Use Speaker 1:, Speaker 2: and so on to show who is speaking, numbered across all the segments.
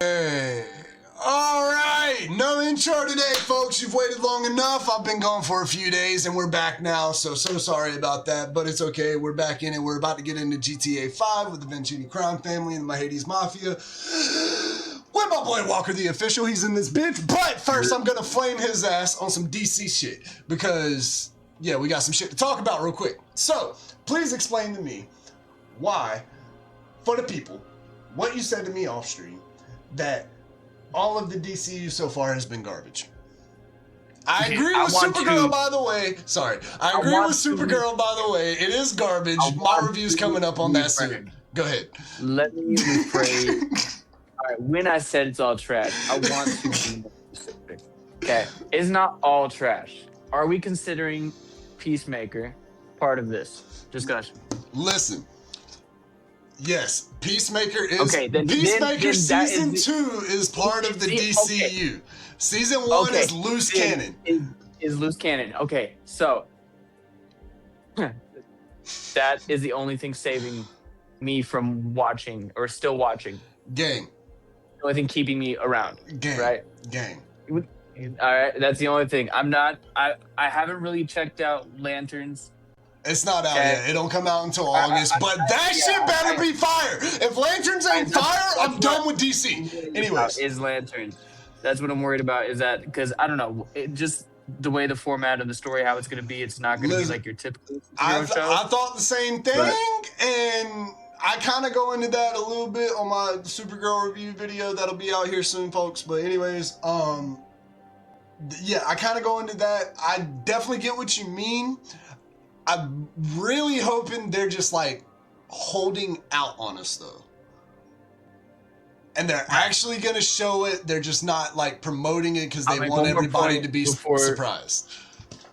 Speaker 1: Hey. All right, no intro today, folks. You've waited long enough. I've been gone for a few days, and we're back now, so sorry about that, but it's okay. We're back in it. We're about to get into GTA 5 with the Venturini crime family and the Mahades Mafia. With my boy Walker, the official. He's in this bitch, but first I'm going to flame his ass on some DC shit because, yeah, we got some shit to talk about real quick. So, please explain to me why, for the people, what you said to me off stream, that all of the DCU so far has been garbage. I agree with Supergirl, by the way. Sorry. I agree with Supergirl, by the way. It is garbage. My review's coming up on that soon. Go ahead.
Speaker 2: Let me rephrase. All right, when I said it's all trash, I want to be more specific. Okay, it's not all trash. Are we considering Peacemaker part of this discussion?
Speaker 1: Listen. Yes, Peacemaker is.
Speaker 2: Okay, then
Speaker 1: season 2 is part of the DCU. Okay. Season 1 is loose canon.
Speaker 2: Is loose canon. Okay, so that is the only thing saving me from watching or still watching.
Speaker 1: Gang.
Speaker 2: The only thing keeping me around.
Speaker 1: Gang.
Speaker 2: Right?
Speaker 1: Gang.
Speaker 2: All right, that's the only thing. I haven't really checked out Lanterns.
Speaker 1: It's not out yet. It don't come out until August, but that shit better be fire. If Lanterns ain't fire, I'm done with DC. Anyways.
Speaker 2: Is Lanterns. That's what I'm worried about, is that, because, I don't know, just the way the format of the story, how it's going to be, it's not going to be like your typical show.
Speaker 1: I thought the same thing, and I kind of go into that a little bit on my Supergirl review video that'll be out here soon, folks. But anyways, yeah, I kind of go into that. I definitely get what you mean. I'm really hoping they're just like holding out on us though. And they're actually going to show it. They're just not like promoting it because they want everybody to be surprised.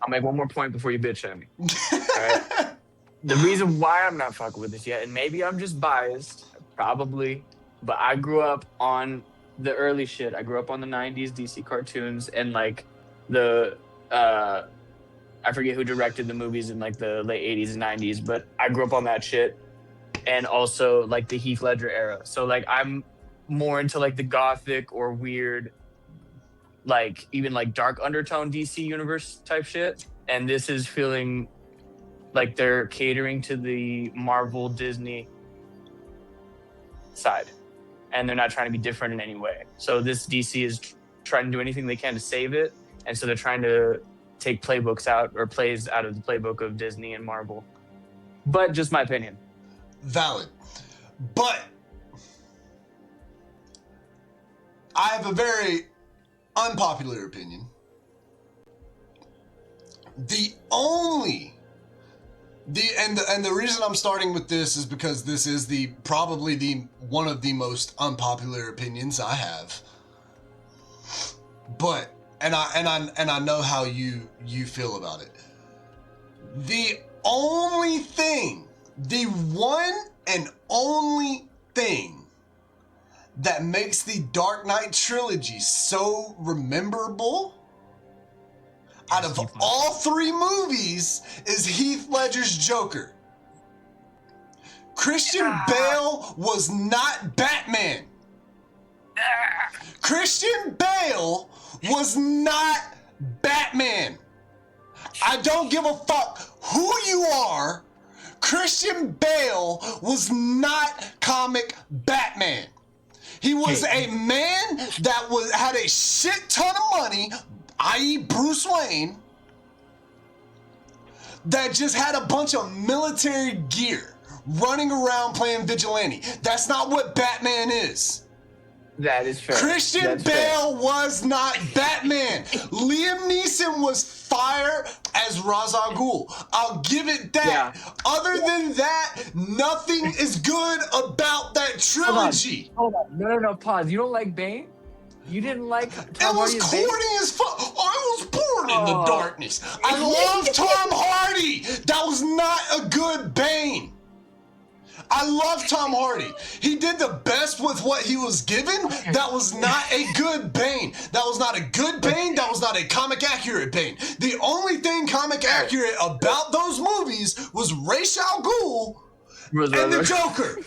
Speaker 2: I'll make one more point before you bitch at me. Right? The reason why I'm not fucking with this yet, and maybe I'm just biased, probably, but I grew up on the early shit. I grew up on the 90s DC cartoons and like the... I forget who directed the movies in like the late 80s and 90s, but I grew up on that shit. And also like the Heath Ledger era. So like I'm more into like the gothic or weird, like even like dark undertone DC universe type shit. And this is feeling like they're catering to the Marvel Disney side. And they're not trying to be different in any way. So this DC is trying to do anything they can to save it. And so they're trying to take playbooks out or plays out of the playbook of Disney and Marvel. But just my opinion.
Speaker 1: Valid. But I have a very unpopular opinion. The reason I'm starting with this is because this is probably one of the most unpopular opinions I have. But And I know how you feel about it. The one and only thing that makes the Dark Knight trilogy so memorable out of all 3 movies is Heath Ledger's Joker. Christian Bale was not Batman. Christian Bale was not Batman. I don't give a fuck who you are. Christian Bale was not comic Batman. He was a man that had a shit ton of money, i.e. Bruce Wayne, that just had a bunch of military gear running around playing vigilante. That's not what Batman is.
Speaker 2: That is fair.
Speaker 1: Christian Bale was not Batman. Liam Neeson was fire as Ra's al Ghul. I'll give it that. Yeah. Other than that, nothing is good about that trilogy.
Speaker 2: Hold on. No, pause. You don't like Bane? You didn't like
Speaker 1: Tom Hardy? It was corny as fuck. I was born in the darkness. I love Tom Hardy. That was not a good Bane. I love Tom Hardy. He did the best with what he was given. That was not a good Bane. That was not a good Bane. That was not a comic accurate Bane. The only thing comic accurate about those movies was Ra's al Ghul and the Joker.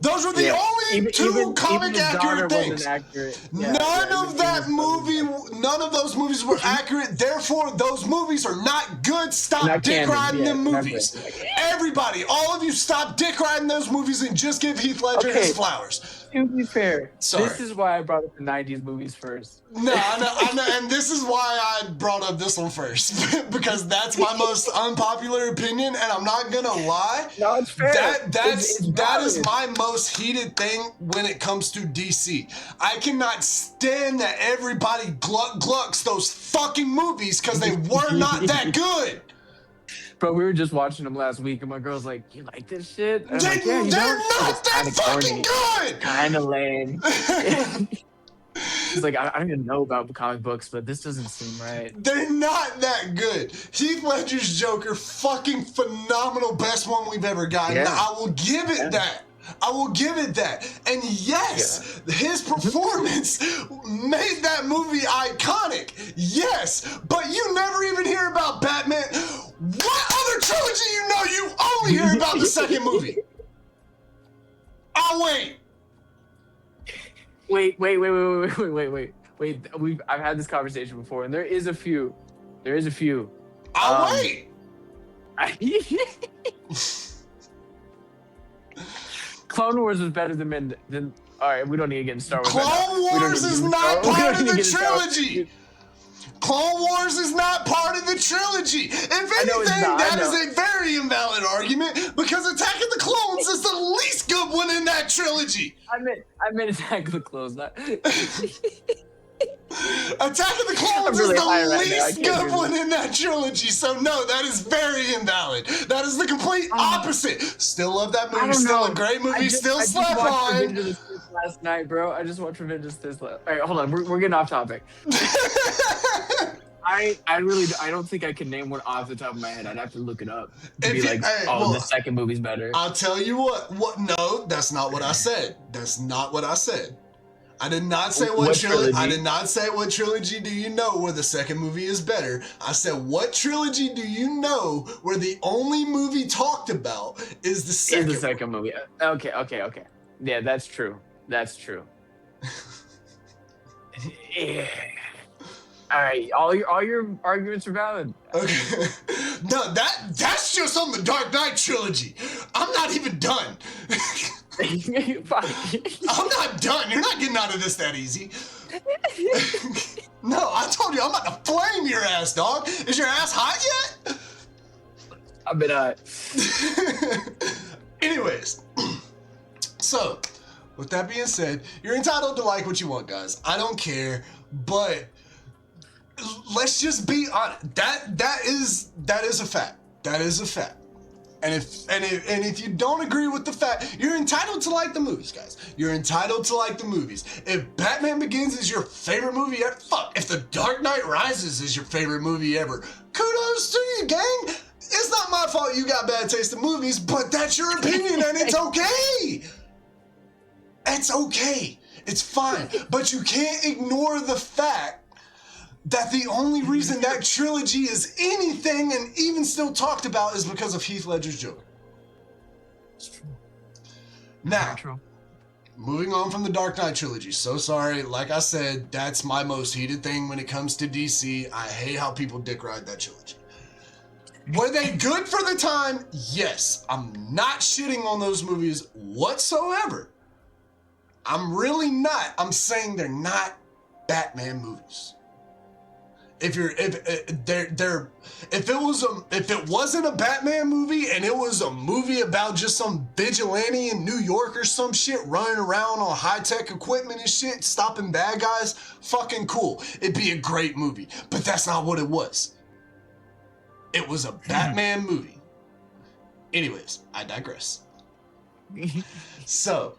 Speaker 1: Those were the only two comic accurate things.
Speaker 2: Accurate.
Speaker 1: None of those movies were accurate. Therefore, those movies are not good. Stop dick riding them movies. Everybody, all of you, stop dick riding those movies and just give Heath Ledger his flowers.
Speaker 2: To be fair,
Speaker 1: sorry.
Speaker 2: This is why I brought up the '90s movies first.
Speaker 1: No, I know, and this is why I brought up this one first because that's my most unpopular opinion, and I'm not gonna lie.
Speaker 2: No, it's fair.
Speaker 1: That is my most heated thing when it comes to DC. I cannot stand that everybody glucks those fucking movies because they were not that good.
Speaker 2: Bro, we were just watching them last week, and my girl's like, "You like this shit?" And
Speaker 1: they're not that fucking good.
Speaker 2: Kind of lame. She's like, I don't even know about comic books, but this doesn't seem right.
Speaker 1: They're not that good. Heath Ledger's Joker, fucking phenomenal, best one we've ever gotten. Yeah. I will give it that. I will give it that. And yes, his performance made that movie iconic. Yes, but you never even hear about Batman. What other trilogy you only hear about the second movie? Oh, wait.
Speaker 2: Wait. I've had this conversation before, and there is a few.
Speaker 1: I'll wait.
Speaker 2: Clone Wars was better than. All right, we don't need to get into Star Wars.
Speaker 1: Clone Wars is not part of the trilogy. Clone Wars is not part of the trilogy. If anything, that is a very invalid argument because Attack of the Clones is the least good one in that trilogy.
Speaker 2: I meant Attack of the Clones, not.
Speaker 1: Attack of the Clones is the least good one in that trilogy, so no, that is very invalid. That is the complete opposite. Still love that movie, still a great movie, still slap on.
Speaker 2: Last night, bro. I just watched Revenge of the Sith. All right, hold on, we're getting off topic. I don't think I can name one off the top of my head. I'd have to look it up to be like, the second movie's better.
Speaker 1: I'll tell you what. No, that's not what I said. That's not what I said. I did not say what trilogy. I did not say what trilogy do you know where the second movie is better. I said what trilogy do you know where the only movie talked about is the second.
Speaker 2: Is the second movie? Okay. Yeah, that's true. Yeah. All right, all your arguments are valid.
Speaker 1: Okay. No, that's just on the Dark Knight trilogy. I'm not even done. I'm not done. You're not getting out of this that easy. No, I told you I'm about to flame your ass, dog. Is your ass hot yet?
Speaker 2: I've been hot.
Speaker 1: Anyways, so with that being said, you're entitled to like what you want, guys. I don't care, but let's just be honest. That is a fact. That is a fact. And if you don't agree with the fact, you're entitled to like the movies, guys. You're entitled to like the movies. If Batman Begins is your favorite movie ever, if The Dark Knight Rises is your favorite movie ever, kudos to you, gang. It's not my fault you got bad taste in movies, but that's your opinion and it's okay. It's okay. It's fine. But you can't ignore the fact that the only reason that trilogy is anything and even still talked about is because of Heath Ledger's Joker.
Speaker 2: It's true.
Speaker 1: Now, moving on from the Dark Knight trilogy. So sorry. Like I said, that's my most heated thing when it comes to DC. I hate how people dick ride that trilogy. Were they good for the time? Yes. I'm not shitting on those movies whatsoever. I'm really not. I'm saying they're not Batman movies. If it wasn't a Batman movie and it was a movie about just some vigilante in New York or some shit running around on high-tech equipment and shit, stopping bad guys, fucking cool. It'd be a great movie. But that's not what it was. It was a Batman movie. Anyways, I digress. So,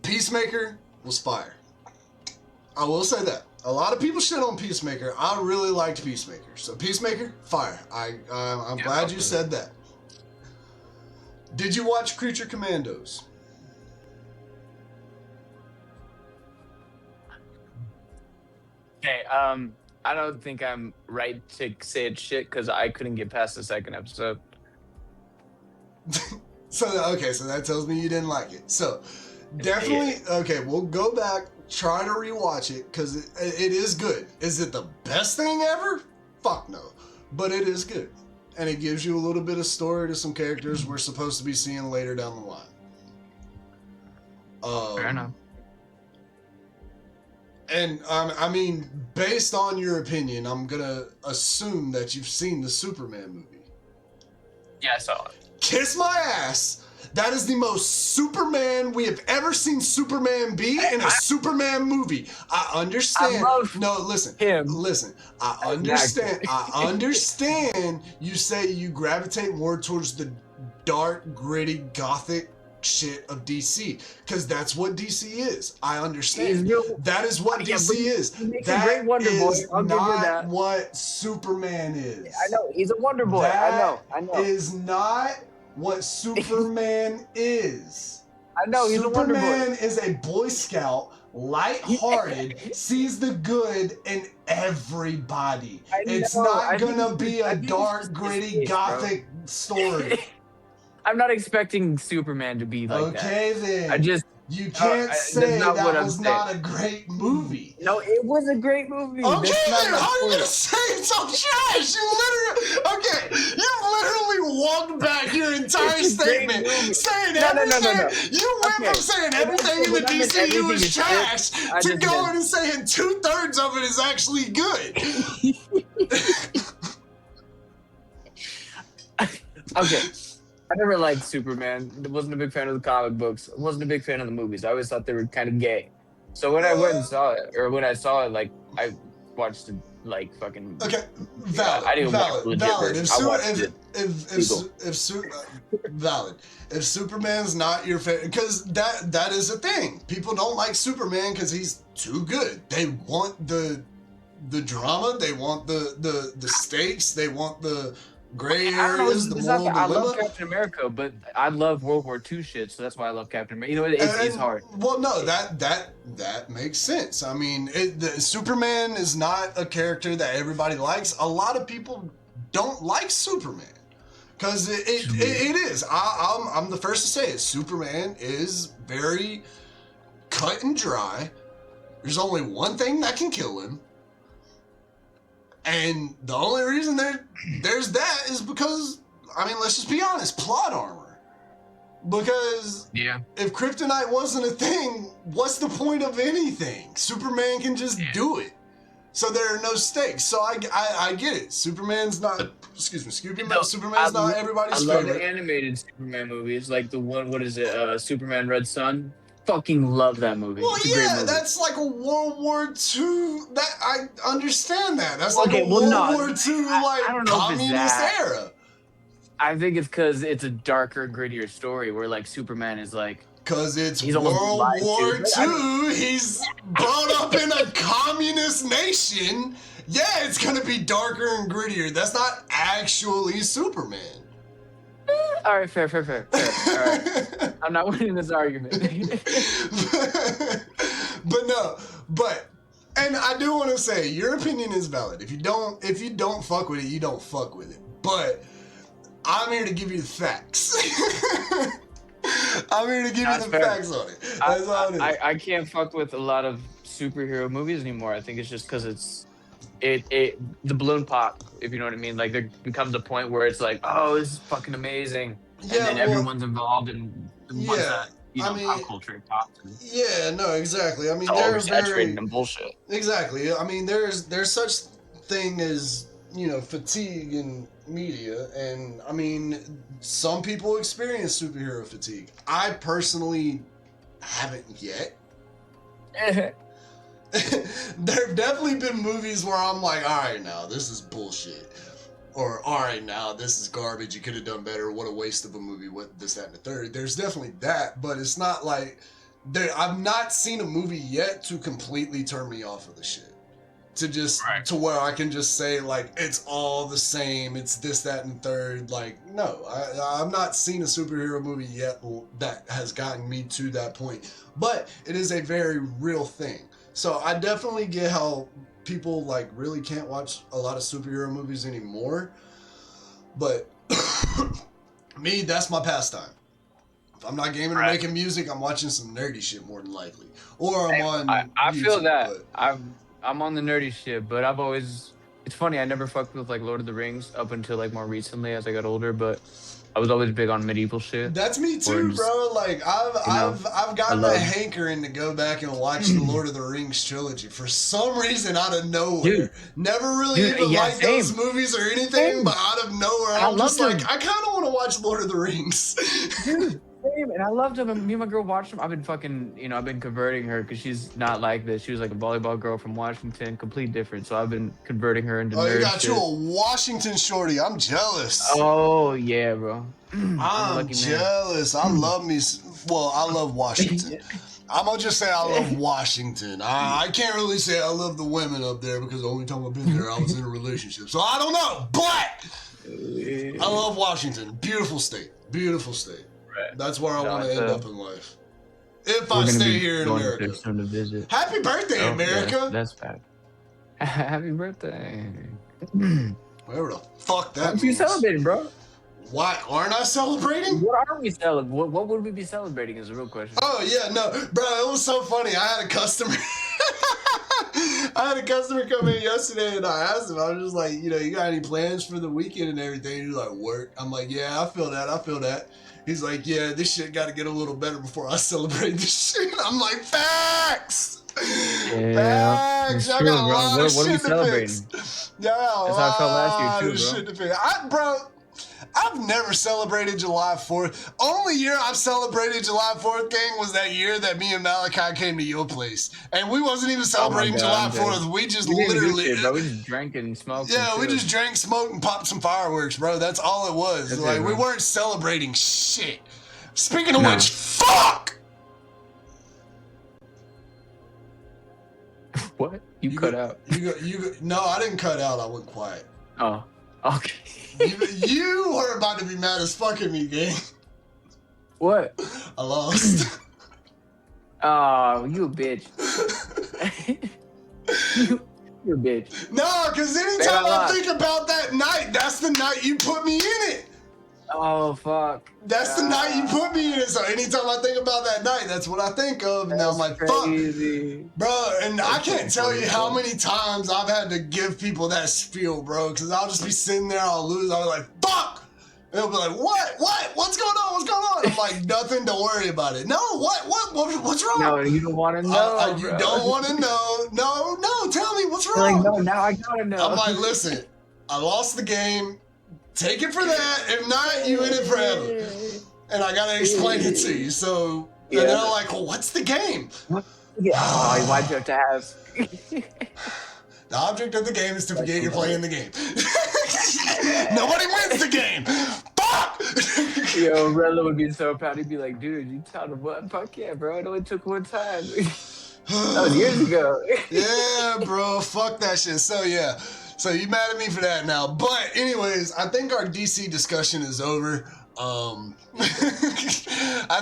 Speaker 1: Peacemaker was fire. I will say that. A lot of people shit on Peacemaker. I really liked Peacemaker. So Peacemaker, fire. I'm glad you said that. Did you watch Creature Commandos?
Speaker 2: Okay, I don't think I'm right to say it's shit because I couldn't get past the second episode.
Speaker 1: So okay, so that tells me you didn't like it. So definitely okay. We'll go back, try to rewatch it because it is good. Is it the best thing ever? Fuck no, but it is good, and it gives you a little bit of story to some characters we're supposed to be seeing later down the line.
Speaker 2: Fair enough.
Speaker 1: And I mean, based on your opinion, I'm gonna assume that you've seen the Superman movie.
Speaker 2: Yeah, I saw it.
Speaker 1: Kiss my ass. That is the most Superman we have ever seen Superman be in a Superman movie. I understand. Listen. I understand. I understand. You say you gravitate more towards the dark, gritty, gothic shit of DC because that's what DC is. I understand. That is what DC is. That is not what Superman is.
Speaker 2: I know he's a Wonder Boy. I know.
Speaker 1: Is not what Superman is.
Speaker 2: I know he's a Wonder Boy.
Speaker 1: Superman is a Boy Scout, light-hearted, sees the good in everybody. It's not gonna be a dark, gritty, gothic story.
Speaker 2: I'm not expecting Superman to be like that.
Speaker 1: Okay, then. You can't say that was not a great movie.
Speaker 2: No, it was a great movie.
Speaker 1: Okay, then how are you gonna say it's so trash? You literally walked back your entire statement saying everything. You went from saying everything in the DCU is trash to going and saying 2/3 of it is actually good.
Speaker 2: Okay. I never liked Superman. I wasn't a big fan of the comic books. I wasn't a big fan of the movies. I always thought they were kind of gay. So when I went and saw it, or when I saw it, like, I watched it, like, fucking...
Speaker 1: Okay, valid.
Speaker 2: I didn't watch the legit version.
Speaker 1: Valid. If Superman's not your favorite... Because that is a thing. People don't like Superman because he's too good. They want the drama. They want the stakes. They want the... gray areas, the moral dilemma.
Speaker 2: I love Captain America, but I love World War II shit, so that's why I love Captain America. You know, it's hard.
Speaker 1: Well, no, that makes sense. I mean, Superman is not a character that everybody likes. A lot of people don't like Superman because it is. I'm the first to say it. Superman is very cut and dry. There's only one thing that can kill him. And the only reason there's that is because, I mean, let's just be honest, plot armor. Because if kryptonite wasn't a thing, what's the point of anything? Superman can just do it. So there are no stakes. So I get it. Superman's not, Superman's not everybody's favorite.
Speaker 2: I love the animated Superman movies, like the one, what is it, Superman Red Sun? Fucking love that movie.
Speaker 1: Well, yeah, that's like a World War II. That I understand that. That's like a World War II, like communist era.
Speaker 2: I think it's because it's a darker, grittier story where like Superman is like.
Speaker 1: Because it's World War II. He's brought up in a communist nation. Yeah, it's gonna be darker and grittier. That's not actually Superman.
Speaker 2: All right, fair. All right. I'm not winning this argument.
Speaker 1: And I do want to say your opinion is valid. If you don't fuck with it, you don't fuck with it. But I'm here to give you the facts. I'm here to give you the facts on it. That's all it is.
Speaker 2: I can't fuck with a lot of superhero movies anymore. I think it's just because the balloon pop, if you know what I mean. Like there becomes a point where it's like, oh, this is fucking amazing, and then everyone's involved in that, pop culture pops.
Speaker 1: Yeah, no, exactly. I mean,
Speaker 2: they're saturated in bullshit.
Speaker 1: Exactly. I mean, there's such thing as fatigue in media, and I mean, some people experience superhero fatigue. I personally haven't yet. There have definitely been movies where I'm like, all right, now this is bullshit, or all right, now this is garbage. You could have done better. What a waste of a movie. What this, that, and the third. There's definitely that, but it's not like I've not seen a movie yet to completely turn me off of the shit. To where I can just say like it's all the same. It's this, that, and the third. Like no, I've not seen a superhero movie yet that has gotten me to that point. But it is a very real thing. So I definitely get how people like really can't watch a lot of superhero movies anymore. But me, that's my pastime. If I'm not gaming or
Speaker 2: Right.
Speaker 1: making music, I'm watching some nerdy shit more than likely. Or I'm on
Speaker 2: I
Speaker 1: YouTube,
Speaker 2: feel that.
Speaker 1: but
Speaker 2: I'm on the nerdy shit, but I've always. It's funny. I never fucked with like Lord of the Rings up until like more recently as I got older, but I was always big on medieval shit.
Speaker 1: that's me
Speaker 2: Or
Speaker 1: too,
Speaker 2: just,
Speaker 1: bro. Like I've
Speaker 2: I
Speaker 1: gotten that
Speaker 2: love.
Speaker 1: hankering to go back and watch the Lord of the Rings trilogy for some reason out of nowhere.
Speaker 2: Dude,
Speaker 1: Never really even
Speaker 2: yeah,
Speaker 1: liked those
Speaker 2: same.
Speaker 1: movies or anything,
Speaker 2: Same.
Speaker 1: but out of nowhere,
Speaker 2: And I
Speaker 1: I'm just
Speaker 2: loved
Speaker 1: like,
Speaker 2: them.
Speaker 1: I kind of want to watch Lord of the Rings.
Speaker 2: Dude, same. And I loved them. And me and my girl watched them. I've been fucking, I've been converting her because she's not like this. She was like a volleyball girl from Washington, complete different. So I've been converting her into
Speaker 1: Oh, you
Speaker 2: nerd
Speaker 1: got you
Speaker 2: shit.
Speaker 1: a Washington shorty. I'm jealous.
Speaker 2: Oh yeah, bro. I'm a
Speaker 1: I'm
Speaker 2: lucky man.
Speaker 1: jealous. I love me. Well, I love Washington. I'm gonna just say I love Washington. I can't really say I love the women up there because the only time I've been there, I was in a relationship. So I don't know, but I love Washington. Beautiful state. Beautiful state.
Speaker 2: Right.
Speaker 1: That's where I
Speaker 2: No,
Speaker 1: want to
Speaker 2: it's,
Speaker 1: end up in life. If
Speaker 2: We're
Speaker 1: I
Speaker 2: gonna
Speaker 1: stay
Speaker 2: be
Speaker 1: here in
Speaker 2: going
Speaker 1: America.
Speaker 2: there soon to visit.
Speaker 1: Happy birthday,
Speaker 2: Oh,
Speaker 1: America.
Speaker 2: yeah, that's bad. Happy birthday.
Speaker 1: Whatever the fuck that
Speaker 2: What you
Speaker 1: means.
Speaker 2: celebrating, bro?
Speaker 1: Why aren't I celebrating?
Speaker 2: What are we celebrating? What would we be celebrating is the real question.
Speaker 1: Oh yeah, no, bro, it was so funny. I had a customer. I had a customer come in yesterday, and I asked him. I was just like, you got any plans for the weekend and everything? He's like, work. I'm like, yeah, I feel that. He's like, yeah, this shit got to get a little better before I celebrate this shit. I'm like, facts.
Speaker 2: Yeah,
Speaker 1: Facts.
Speaker 2: it's
Speaker 1: Y'all
Speaker 2: true,
Speaker 1: got a
Speaker 2: bro.
Speaker 1: lot of
Speaker 2: What are we
Speaker 1: shit to
Speaker 2: celebrating?
Speaker 1: fix. Y'all got a
Speaker 2: That's how I felt last
Speaker 1: lot
Speaker 2: year
Speaker 1: of
Speaker 2: too,
Speaker 1: shit to fix. I've never celebrated July 4th. Only year I've celebrated July 4th, gang, was that year that me and Malachi came to your place. And we wasn't even celebrating
Speaker 2: God,
Speaker 1: July
Speaker 2: dude.
Speaker 1: 4th. We just
Speaker 2: We didn't do
Speaker 1: literally...
Speaker 2: shit, bro. We just drank and smoked.
Speaker 1: Yeah,
Speaker 2: and
Speaker 1: we
Speaker 2: chilled.
Speaker 1: just drank, smoked, and popped some fireworks, bro. That's all it was.
Speaker 2: That's
Speaker 1: Like,
Speaker 2: it,
Speaker 1: we
Speaker 2: bro.
Speaker 1: weren't celebrating shit. Speaking of
Speaker 2: No.
Speaker 1: which, fuck!
Speaker 2: What? You cut out.
Speaker 1: No, I didn't cut out. I went quiet.
Speaker 2: Oh, okay.
Speaker 1: You were about to be mad as fuck at me, gang.
Speaker 2: What?
Speaker 1: I lost.
Speaker 2: Oh, you a bitch. you a bitch.
Speaker 1: No, because anytime I think about that night, that's the night you put me in it.
Speaker 2: Oh, fuck.
Speaker 1: That's the night you put me in it. So anytime I think about that night, that's what I think of. And I'm like,
Speaker 2: crazy.
Speaker 1: fuck. Bro, and I can't
Speaker 2: That's
Speaker 1: tell you
Speaker 2: crazy.
Speaker 1: how many times I've had to give people that spiel, bro. Because I'll just be sitting there, I'll lose. I'll be like, fuck. And they'll be like, what? What's going on? What's going on? I'm like, nothing, don't worry about it. No, what's wrong?
Speaker 2: No, you don't want to know.
Speaker 1: You
Speaker 2: bro.
Speaker 1: don't want to know. No, tell me what's
Speaker 2: You're
Speaker 1: wrong.
Speaker 2: like, no, now I gotta know.
Speaker 1: I'm like, listen, I lost the game. Take it for that. If not, you in it forever. And I gotta explain it to you. So, and they're like, well, what's the game?
Speaker 2: Yeah. Oh, why'd you have to ask?
Speaker 1: The object of the game is to forget you're playing the game. Nobody wins the game. Fuck!
Speaker 2: Yo, Rella would be so proud. He'd be like, dude, you taught him what? Fuck yeah, bro. It only took one time. That was years ago.
Speaker 1: Yeah, bro. Fuck that shit. So, yeah. So, you mad at me for that now. But, anyways, I think our DC discussion is over. I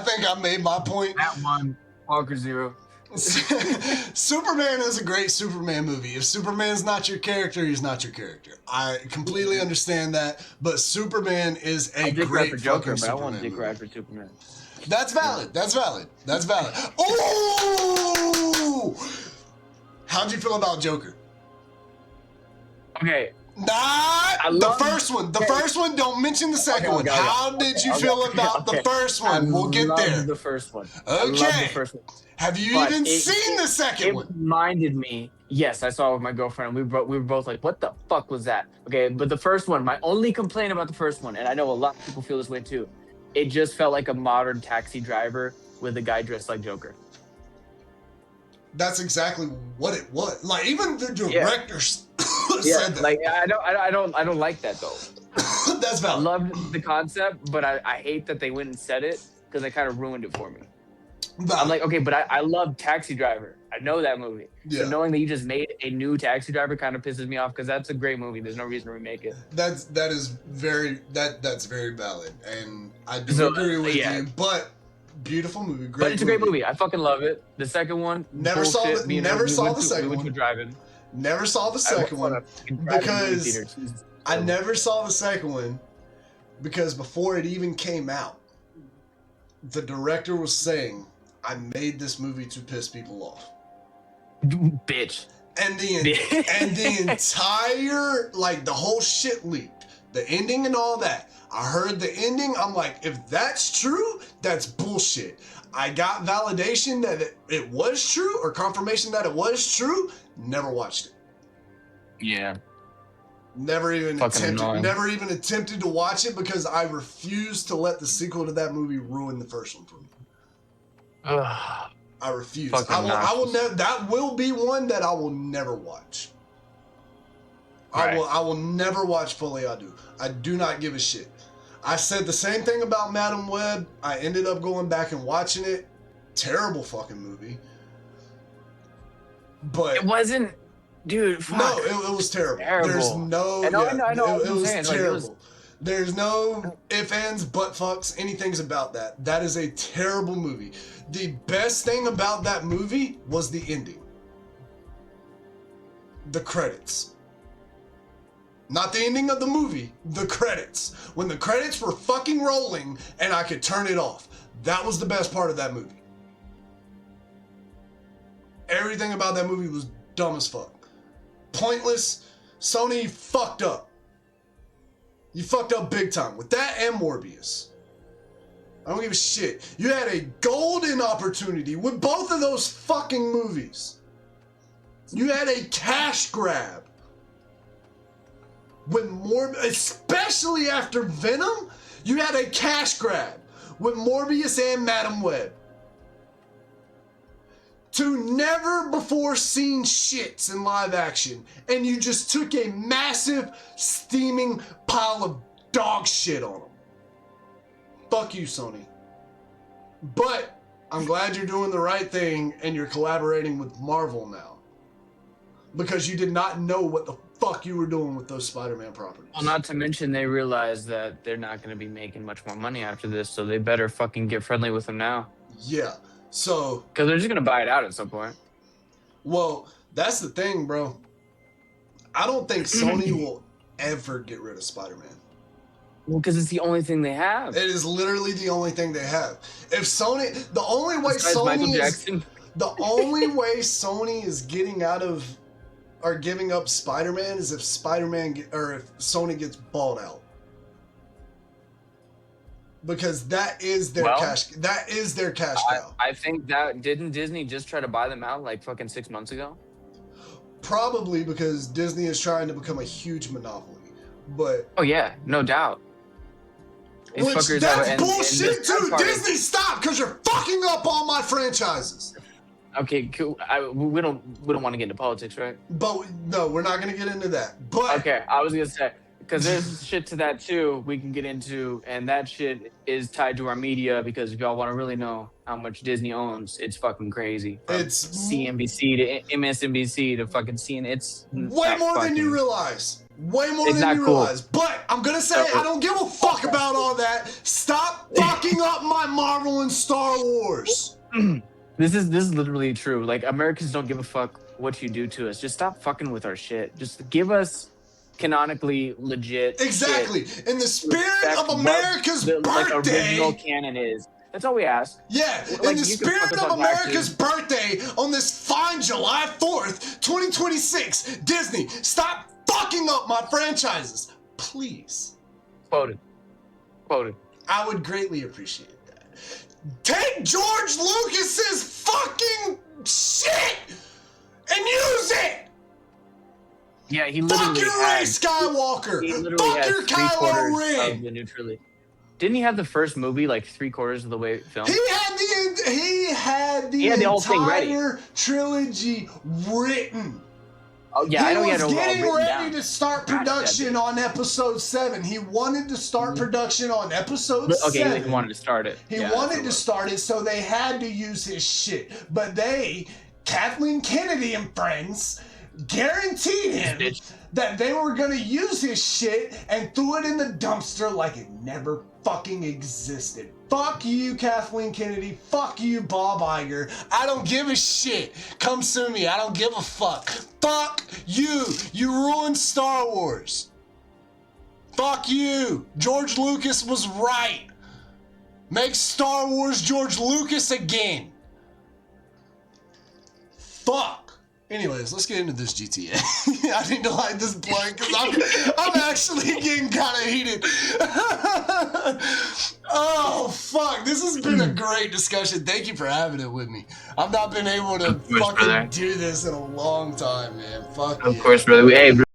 Speaker 1: think I made my point.
Speaker 2: That one, Walker Zero.
Speaker 1: Superman is a great Superman movie. If Superman's not your character, he's not your character. I completely understand that, but Superman is a
Speaker 2: Dick Ride
Speaker 1: great
Speaker 2: for Joker,
Speaker 1: fucking
Speaker 2: but I
Speaker 1: Superman
Speaker 2: want Dick
Speaker 1: movie.
Speaker 2: Ride for Superman.
Speaker 1: That's valid. That's valid. That's valid. Ooh! How'd you feel about Joker?
Speaker 2: Okay.
Speaker 1: The first one. The first one. Don't mention the second one. How did you feel about the first one? We'll get there.
Speaker 2: The first one.
Speaker 1: Okay.
Speaker 2: I love the first one.
Speaker 1: Have you
Speaker 2: But
Speaker 1: even
Speaker 2: it-
Speaker 1: seen the second
Speaker 2: It
Speaker 1: one?
Speaker 2: reminded me. Yes, I saw it with my girlfriend. We were both like, "What the fuck was that?" Okay, but the first one. My only complaint about the first one, and I know a lot of people feel this way too, it just felt like a modern Taxi Driver with a guy dressed like Joker.
Speaker 1: That's exactly what it was. Like even the director said that.
Speaker 2: Like I don't like that though.
Speaker 1: That's
Speaker 2: I
Speaker 1: valid.
Speaker 2: loved the concept, but I hate that they went and said it because they kind of ruined it for me.
Speaker 1: Valid.
Speaker 2: I'm like, okay, but I love Taxi Driver. I know that movie.
Speaker 1: Yeah.
Speaker 2: So knowing that you just made a new Taxi Driver kind of pisses me off because that's a great movie. There's no reason to remake it.
Speaker 1: that's very valid, and I do
Speaker 2: So,
Speaker 1: agree with
Speaker 2: yeah.
Speaker 1: you. But beautiful movie, great.
Speaker 2: But it's a great movie. I fucking love it. The second one,
Speaker 1: Never saw
Speaker 2: bullshit.
Speaker 1: the-
Speaker 2: You know,
Speaker 1: never
Speaker 2: we
Speaker 1: saw
Speaker 2: went
Speaker 1: the
Speaker 2: to-
Speaker 1: second
Speaker 2: We went to
Speaker 1: one.
Speaker 2: a drive-in.
Speaker 1: Never saw the second one because I never saw the second one because before it even came out, the director was saying, I made this movie to piss people off.
Speaker 2: Bitch.
Speaker 1: And the entire, like, the whole shit leaked. The ending and all that. I heard the ending. I'm like, if that's true, that's bullshit. I got validation that it was true, or confirmation that it was true. Never watched it.
Speaker 2: Yeah.
Speaker 1: Never even
Speaker 2: Fucking
Speaker 1: attempted to watch it because I refused to let the sequel to that movie ruin the first one for me.
Speaker 2: Ugh.
Speaker 1: I refuse.
Speaker 2: Fucking
Speaker 1: I will never. That will be one that I will never watch.
Speaker 2: Right.
Speaker 1: I will never watch Fully Adu. I do not give a shit. I said the same thing about Madam Web. I ended up going back and watching it. Terrible fucking movie. But
Speaker 2: it wasn't, dude. Fuck.
Speaker 1: No, it was terrible. There's no.
Speaker 2: I know
Speaker 1: it was
Speaker 2: saying,
Speaker 1: terrible. There's no ifs, ands, butt fucks, anything's about that. That is a terrible movie. The best thing about that movie was the ending. The credits. Not the ending of the movie, the credits. When the credits were fucking rolling and I could turn it off. That was the best part of that movie. Everything about that movie was dumb as fuck. Pointless. Sony fucked up. You fucked up big time with that and Morbius. I don't give a shit. You had a golden opportunity with both of those fucking movies. You had a cash grab. When especially after Venom, you had a cash grab with Morbius and Madam Web. Two never before seen shits in live action, and you just took a massive steaming pile of dog shit on them. Fuck you, Sony. But I'm glad you're doing the right thing and you're collaborating with Marvel now. Because you did not know what the fuck you were doing with those Spider-Man properties.
Speaker 2: Well, not to mention they realize that they're not going to be making much more money after this, so they better fucking get friendly with them now.
Speaker 1: Yeah. So,
Speaker 2: because they're just gonna buy it out at some point.
Speaker 1: Well, that's the thing, bro. I don't think Sony will ever get rid of Spider-Man.
Speaker 2: Well, because it's the only thing they have.
Speaker 1: It is literally the only thing they have. If Sony, the only way Sony is getting out of or giving up Spider-Man is if if Sony gets bought out. Because that is their cash. That is their cash cow.
Speaker 2: I think that didn't Disney just try to buy them out like fucking 6 months ago?
Speaker 1: Probably because Disney is trying to become a huge monopoly. But
Speaker 2: oh yeah, no doubt.
Speaker 1: Which that's bullshit too. Disney, stop! Because you're fucking up all my franchises.
Speaker 2: Okay, cool. We don't want to get into politics, right?
Speaker 1: But no, we're not gonna get into that. But
Speaker 2: okay, I was gonna say. Because there's shit to that too we can get into, and that shit is tied to our media, because if y'all want to really know how much Disney owns, it's fucking crazy. From
Speaker 1: it's
Speaker 2: CNBC to MSNBC to fucking CNN. It's
Speaker 1: way more than you realize. Way more than you realize. But I'm going to say, I don't give a fuck about all that. Stop fucking up my Marvel and Star Wars.
Speaker 2: This is literally true. Like, Americans don't give a fuck what you do to us. Just stop fucking with our shit. Just give us canonically legit shit.
Speaker 1: In the spirit of America's birthday,
Speaker 2: like original canon is. That's all we ask.
Speaker 1: Yeah, in the spirit of America's birthday on this fine July 4th, 2026, Disney, stop fucking up my franchises, please.
Speaker 2: Quoted.
Speaker 1: I would greatly appreciate that. Take George Lucas's fucking shit and use it.
Speaker 2: Yeah, he literally
Speaker 1: fuck your Ray Skywalker.
Speaker 2: He literally
Speaker 1: fuck your Kylo Ren.
Speaker 2: Of the new trilogy. Didn't he have the first movie like 3/4 of the way filmed?
Speaker 1: He had the entire trilogy written.
Speaker 2: Oh yeah, I know he had
Speaker 1: was getting ready to start production on episode 7. He wanted to start production on episode 7.
Speaker 2: Okay, he wanted to start it.
Speaker 1: He wanted to start it, so they had to use his shit. But Kathleen Kennedy and friends, guaranteed him that they were gonna use his shit and threw it in the dumpster like it never fucking existed. Fuck you, Kathleen Kennedy. Fuck you, Bob Iger. I don't give a shit. Come sue me. I don't give a fuck. Fuck you. You ruined Star Wars. Fuck you. George Lucas was right. Make Star Wars George Lucas again. Fuck. Anyways, let's get into this GTA. I need to light this blunt because I'm actually getting kind of heated. Oh, fuck. This has been a great discussion. Thank you for having it with me. I've not been able to fucking do this in a long time, man. Fuck
Speaker 2: Of
Speaker 1: yeah.
Speaker 2: course, brother. Hey, bro.